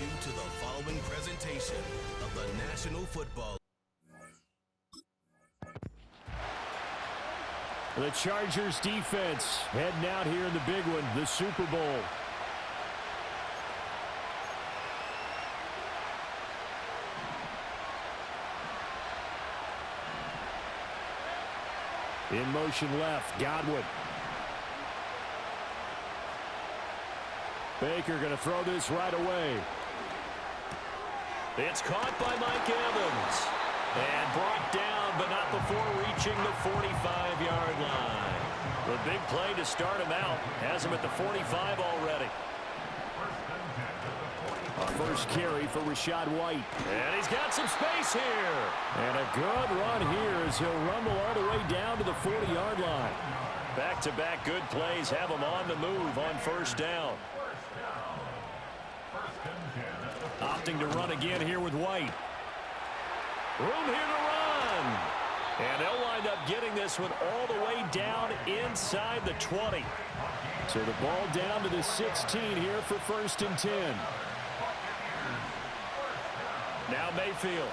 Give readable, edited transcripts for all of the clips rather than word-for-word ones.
you to the following presentation of the National Football. The Chargers defense heading out here in the big one, the Super Bowl. In motion left, Godwin. Baker going to throw this right away. It's caught by Mike Evans. And brought down, but not before reaching the 45-yard line. The big play to start him out. Has him at the 45 already. A first carry for Rachaad White. And he's got some space here. And a good run here as he'll rumble all the way down to the 40-yard line. Back-to-back good plays have him on the move on first down. Opting to run again here with White. Room here to run. And they'll wind up getting this one all the way down inside the 20. So the ball down to the 16 here for 1st and 10. Now Mayfield.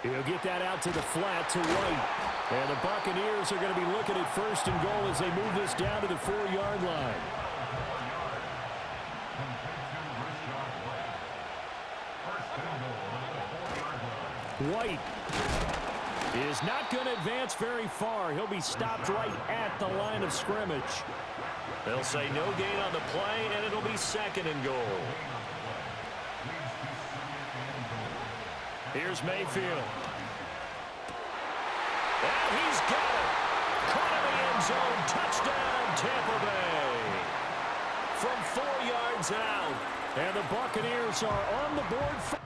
He'll get that out to the flat to White. And the Buccaneers are going to be looking at 1st and goal as they move this down to the 4-yard line. White is not going to advance very far. He'll be stopped right at the line of scrimmage. They'll say no gain on the play, and it'll be 2nd and goal. Here's Mayfield. And he's got it. Caught in the end zone. Touchdown, Tampa Bay. From 4 yards out. And the Buccaneers are on the board.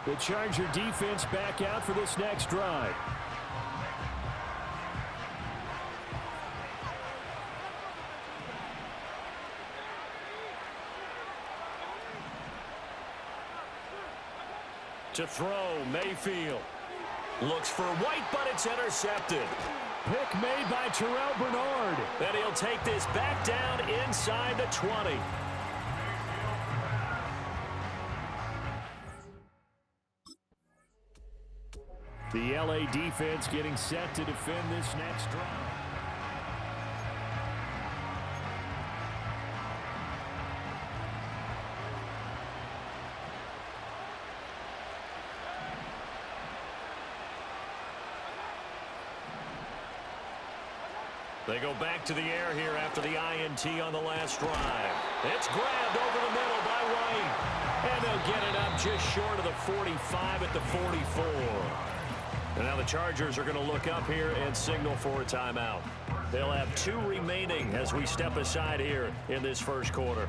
The Charger defense back out for this next drive. To throw, Mayfield. Looks for White, but it's intercepted. Pick made by Terrell Bernard. And he'll take this back down inside the 20. The LA defense getting set to defend this next drive. They go back to the air here after the INT on the last drive. It's grabbed over the middle by White. And they'll get it up just short of the 45 at the 44. And now the Chargers are going to look up here and signal for a timeout. They'll have 2 remaining as we step aside here in this first quarter.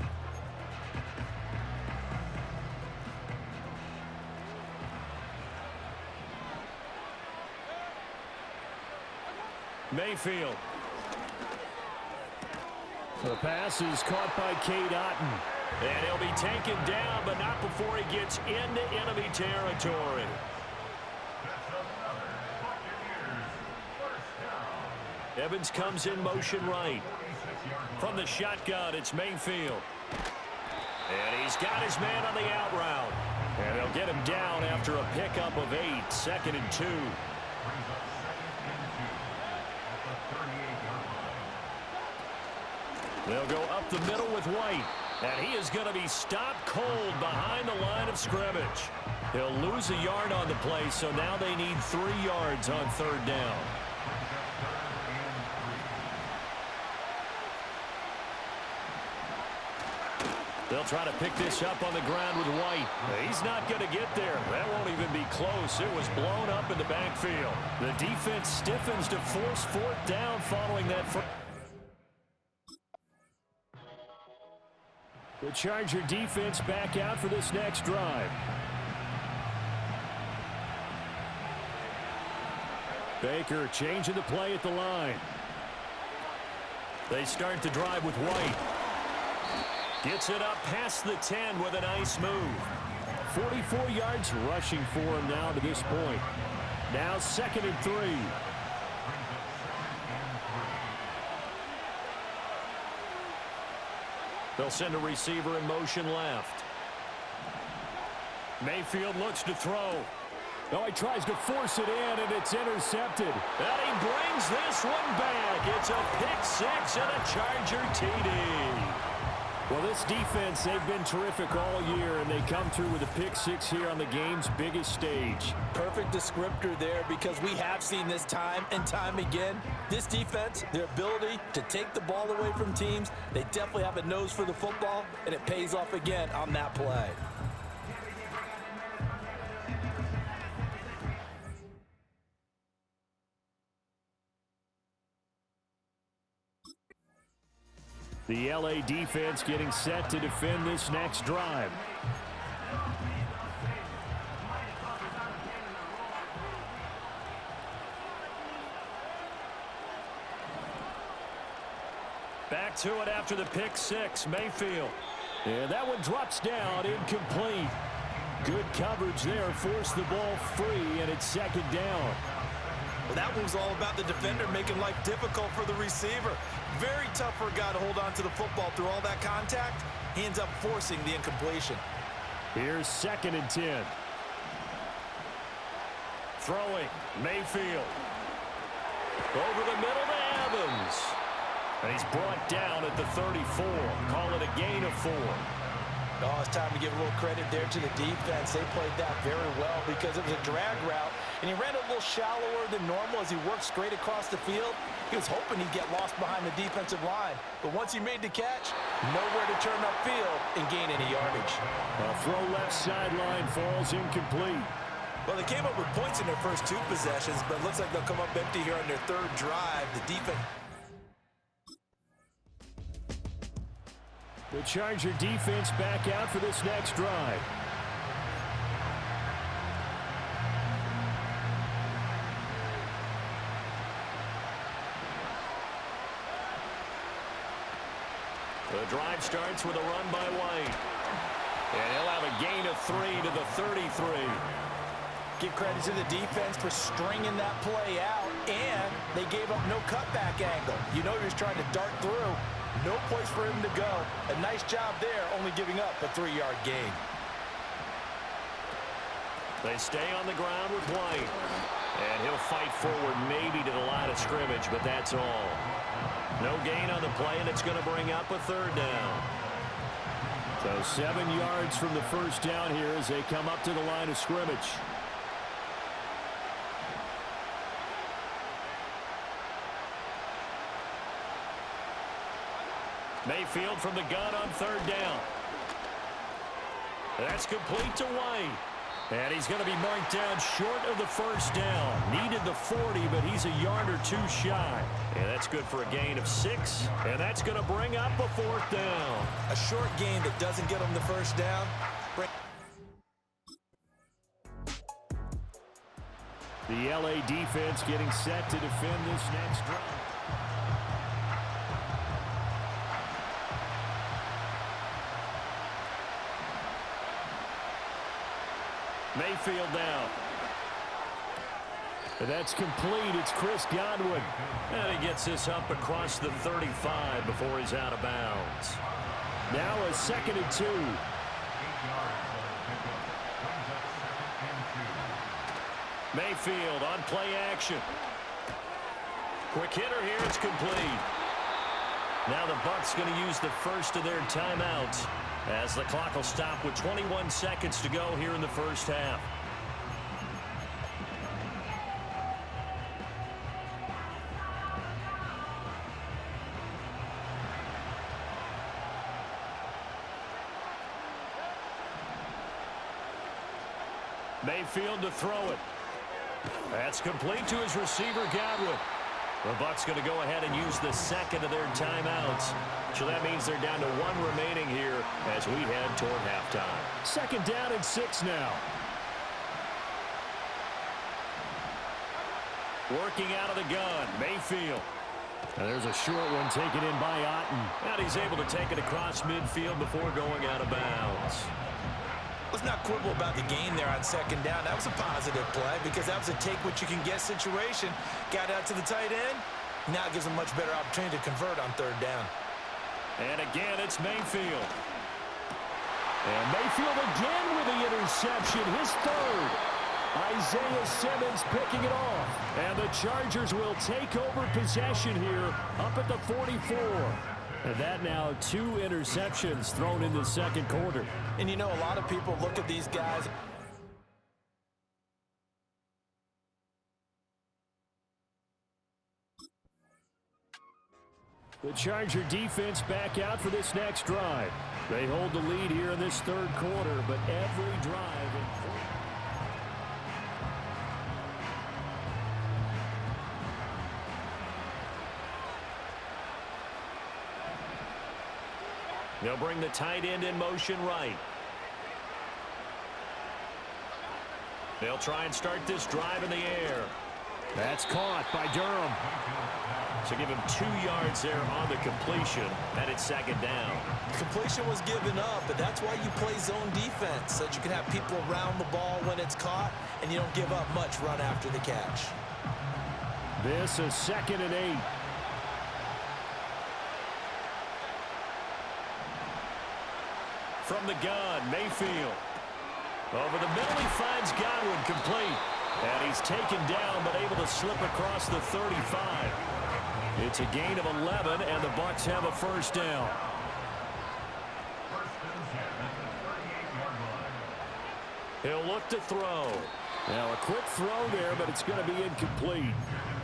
Mayfield. The pass is caught by Cade Otton. And he'll be taken down, but not before he gets into enemy territory. Evans comes in motion right. From the shotgun, it's Mayfield. And he's got his man on the out route. And they'll get him down after a pickup of 8, 2nd and 2. They'll go up the middle with White. And he is going to be stopped cold behind the line of scrimmage. He'll lose a yard on the play, so now they need 3 yards on 3rd down. They'll try to pick this up on the ground with White. He's not going to get there. That won't even be close. It was blown up in the backfield. The defense stiffens to force 4th down following that. The Charger defense back out for this next drive. Baker changing the play at the line. They start the drive with White. Gets it up past the 10 with a nice move. 44 yards rushing for him now to this point. Now 2nd and 3. They'll send a receiver in motion left. Mayfield looks to throw. Oh, he tries to force it in, and it's intercepted. And he brings this one back. It's a pick six and a Charger TD. Well, this defense, they've been terrific all year, and they come through with a pick six here on the game's biggest stage. Perfect descriptor there, because we have seen this time and time again. This defense, their ability to take the ball away from teams, they definitely have a nose for the football, and it pays off again on that play. The LA defense getting set to defend this next drive. Back to it after the pick six, Mayfield. And that one drops down, incomplete. Good coverage there, forced the ball free, and it's second down. Well, that one was all about the defender making life difficult for the receiver. Very tough for a guy to hold on to the football through all that contact. He ends up forcing the incompletion. Here's 2nd and 10. Throwing, Mayfield. Over the middle to Evans. And he's brought down at the 34. Call it a gain of 4. Oh, it's time to give a little credit there to the defense. They played that very well because it was a drag route, and he ran a little shallower than normal as he worked straight across the field. He was hoping he'd get lost behind the defensive line, but once he made the catch, nowhere to turn upfield and gain any yardage. A throw left sideline falls incomplete. Well, they came up with points in their first 2 possessions, but it looks like they'll come up empty here on their 3rd drive. The defense... The Charger defense back out for this next drive. The drive starts with a run by White. And he'll have a gain of 3 to the 33. Give credit to the defense for stringing that play out, and they gave up no cutback angle. You know he was trying to dart through. No place for him to go. A nice job there, only giving up a 3-yard gain. They stay on the ground with White. And he'll fight forward maybe to the line of scrimmage, but that's all. No gain on the play, and it's going to bring up a 3rd down. So 7 yards from the first down here as they come up to the line of scrimmage. Mayfield from the gun on 3rd down. That's complete to White. And he's going to be marked down short of the first down. Needed the 40, but he's a yard or 2 shy. And that's good for a gain of 6. And that's going to bring up a 4th down. A short gain that doesn't get him the first down. The LA defense getting set to defend this next drive. Mayfield down. And that's complete. It's Chris Godwin. And he gets this up across the 35 before he's out of bounds. Now a 2nd and 2. Mayfield on play action. Quick hitter here. It's complete. Now the Bucs going to use the first of their timeouts, as the clock will stop with 21 seconds to go here in the first half. Mayfield to throw it. That's complete to his receiver, Godwin. The Bucs going to go ahead and use the second of their timeouts. So that means they're down to 1 remaining here as we head toward halftime. 2nd down and 6 now. Working out of the gun, Mayfield. And there's a short one taken in by Otten. And he's able to take it across midfield before going out of bounds. Let's not quibble about the gain there on 2nd down. That was a positive play because that was a take-what-you-can-get situation. Got out to the tight end. Now it gives him a much better opportunity to convert on 3rd down. And again, it's Mayfield. And Mayfield again with the interception, his third. Isaiah Simmons picking it off. And the Chargers will take over possession here up at the 44. And that now 2 interceptions thrown in the second quarter. And you know, a lot of people look at these guys. The Charger defense back out for this next drive. They hold the lead here in this third quarter, but every drive. They'll bring the tight end in motion right. They'll try and start this drive in the air. That's caught by Durham. So give him 2 yards there on the completion, and it's second down. Completion was given up, but that's why you play zone defense, so that you can have people around the ball when it's caught, and you don't give up much run after the catch. This is 2nd and 8. From the gun, Mayfield. Over the middle, he finds Godwin complete. And he's taken down, but able to slip across the 35. It's a gain of 11, and the Bucs have a first down. He'll look to throw. Now a quick throw there, but it's going to be incomplete.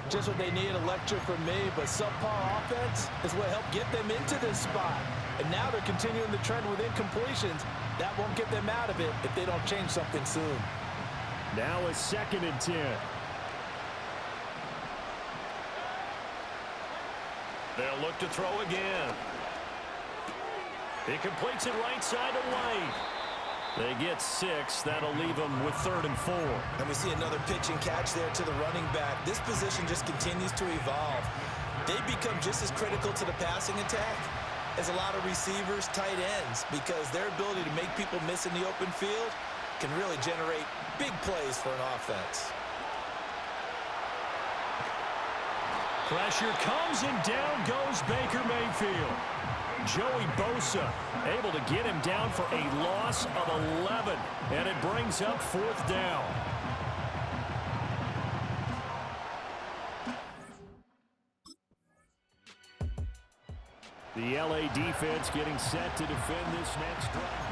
Just what they need, a lecture from me, but subpar offense is what helped get them into this spot. And now they're continuing the trend with incompletions. That won't get them out of it if they don't change something soon. Now a 2nd and 10. They'll look to throw again. He completes it right side to White. They get 6. That'll leave them with 3rd and 4. And we see another pitch and catch there to the running back. This position just continues to evolve. They become just as critical to the passing attack as a lot of receivers, tight ends, because their ability to make people miss in the open field can really generate big plays for an offense. Pressure comes, and down goes Baker Mayfield. Joey Bosa able to get him down for a loss of 11, and it brings up 4th down. The LA defense getting set to defend this next drive.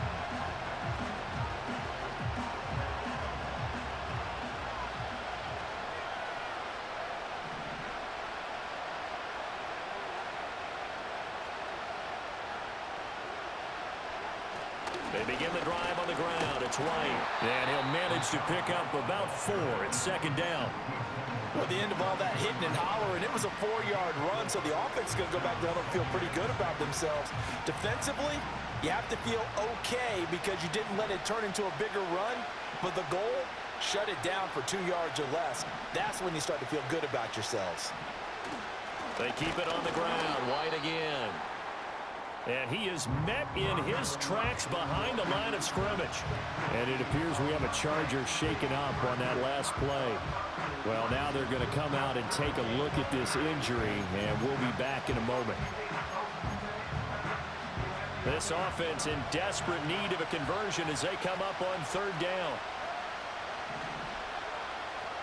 They begin the drive on the ground. It's White. And he'll manage to pick up about 4. It's 2nd down. Well, at the end of all that hitting and hollering, it was a 4-yard run, so the offense is going to go back down and feel pretty good about themselves. Defensively, you have to feel okay because you didn't let it turn into a bigger run, but the goal, shut it down for 2 yards or less. That's when you start to feel good about yourselves. They keep it on the ground. White again. And he is met in his tracks behind the line of scrimmage. And it appears we have a Charger shaken up on that last play. Well, now they're going to come out and take a look at this injury, and we'll be back in a moment. This offense in desperate need of a conversion as they come up on 3rd down.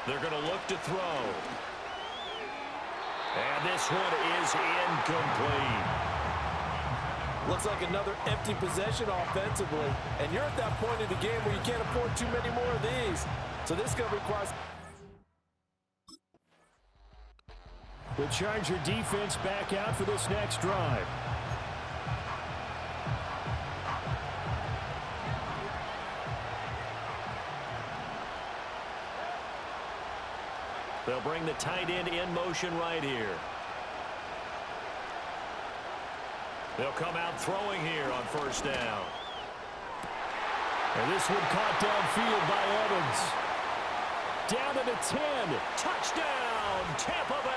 They're going to look to throw. And this one is incomplete. Looks like another empty possession offensively. And you're at that point in the game where you can't afford too many more of these. So this is going to require... The Charger defense back out for this next drive. They'll bring the tight end in motion right here. They'll come out throwing here on 1st down. And this one caught downfield by Evans. Down to the 10. Touchdown, Tampa Bay.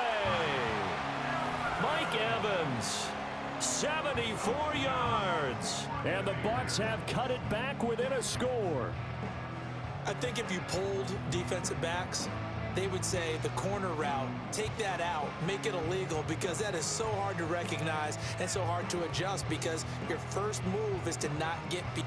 Mike Evans, 74 yards. And the Bucs have cut it back within a score. I think if you pulled defensive backs, they would say the corner route, take that out, make it illegal, because that is so hard to recognize and so hard to adjust, because your first move is to not get beat.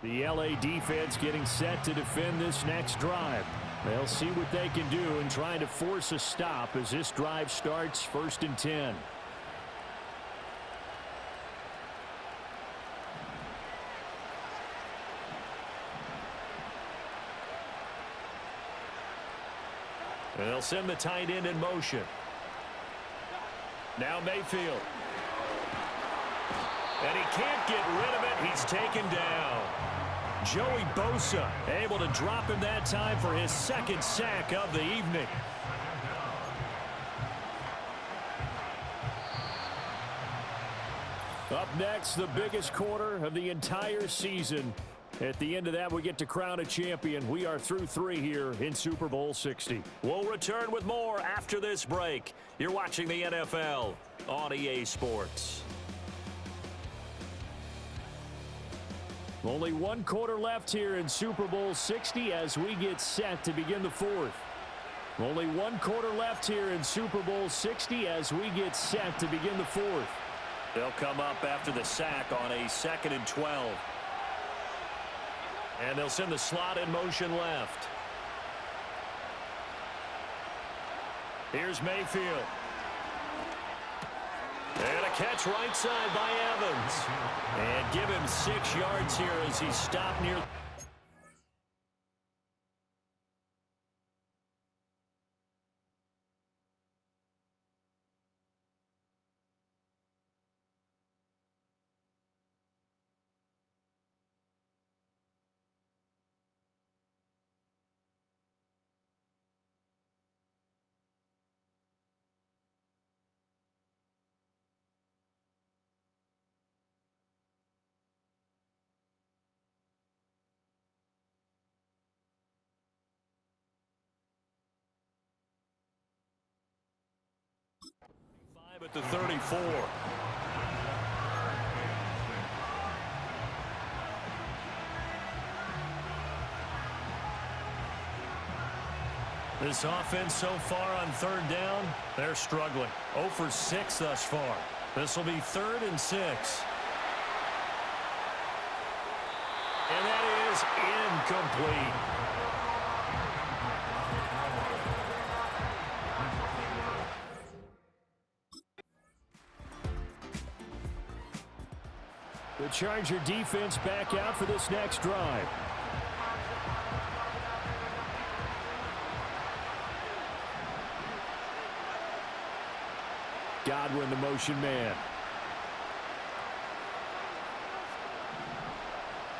The LA defense getting set to defend this next drive. They'll see what they can do in trying to force a stop as this drive starts 1st and 10. And they'll send the tight end in motion. Now Mayfield. And he can't get rid of it. He's taken down. Joey Bosa able to drop him that time for his 2nd sack of the evening. Up next, the biggest quarter of the entire season. At the end of that, we get to crown a champion. We are through 3 here in Super Bowl 60. We'll return with more after this break. You're watching the NFL on EA Sports. Only 1 quarter left here in Super Bowl 60 as we get set to begin the 4th. Only 1 quarter left here in Super Bowl 60 as we get set to begin the 4th. They'll come up after the sack on a 2nd and 12. And they'll send the slot in motion left. Here's Mayfield. And a catch right side by Evans. And give him 6 yards here as he stopped near. At the 34. This offense so far on 3rd down, they're struggling. 0 for 6 thus far. This will be 3rd and 6. And that is incomplete. The Charger defense back out for this next drive. Godwin, the motion man.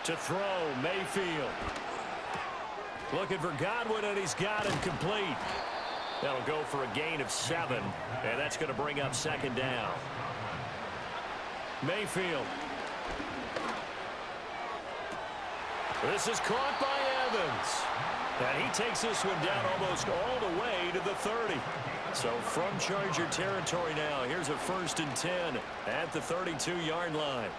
To throw, Mayfield. Looking for Godwin, and he's got him complete. That'll go for a gain of 7, and that's going to bring up 2nd down. Mayfield. This is caught by Evans. And he takes this one down almost all the way to the 30. So from Charger territory now, here's a 1st and 10 at the 32-yard line.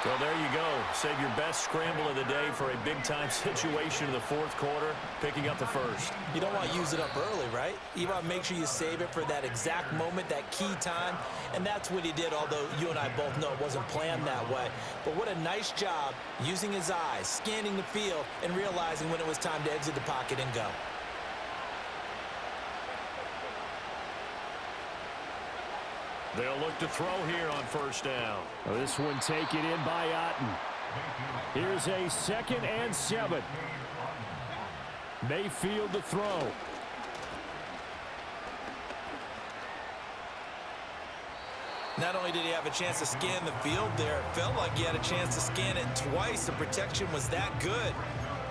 Well, there you go. Save your best scramble of the day for a big-time situation in the 4th quarter, picking up the 1st. You don't want to use it up early, right? You want to make sure you save it for that exact moment, that key time, and that's what he did, although you and I both know it wasn't planned that way. But what a nice job using his eyes, scanning the field, and realizing when it was time to exit the pocket and go. They'll look to throw here on 1st down. This one taken in by Otten. Here's a 2nd and 7. Mayfield to throw. Not only did he have a chance to scan the field there, it felt like he had a chance to scan it twice. The protection was that good.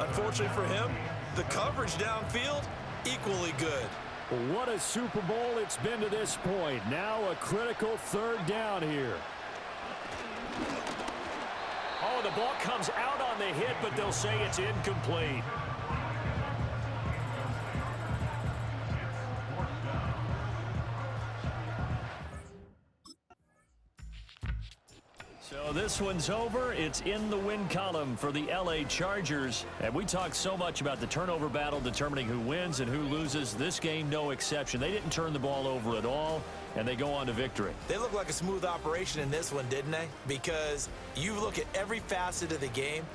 Unfortunately for him, the coverage downfield, equally good. What a Super Bowl it's been to this point. Now a critical 3rd down here. Oh, the ball comes out on the hit, but they'll say it's incomplete. So this one's over. It's in the win column for the L.A. Chargers. And we talked so much about the turnover battle determining who wins and who loses. This game, no exception. They didn't turn the ball over at all, and they go on to victory. They look like a smooth operation in this one, didn't they? Because you look at every facet of the game,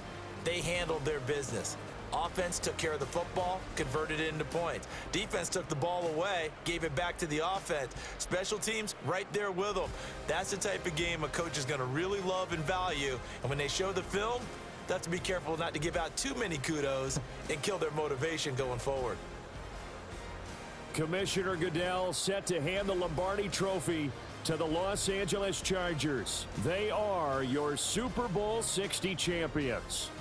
they handled their business. Offense took care of the football, converted it into points. Defense took the ball away, gave it back to the offense. Special teams right there with them. That's the type of game a coach is going to really love and value. And when they show the film, they have to be careful not to give out too many kudos and kill their motivation going forward. Commissioner Goodell set to hand the Lombardi Trophy to the Los Angeles Chargers. They are your Super Bowl 60 champions.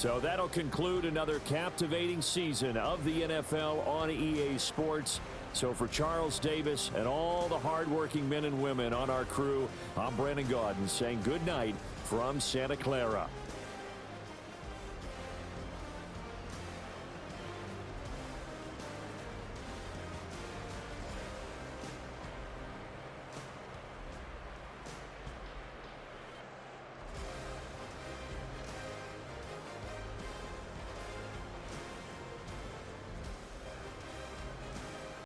So that'll conclude another captivating season of the NFL on EA Sports. So for Charles Davis and all the hardworking men and women on our crew, I'm Brandon Gaudin saying good night from Santa Clara.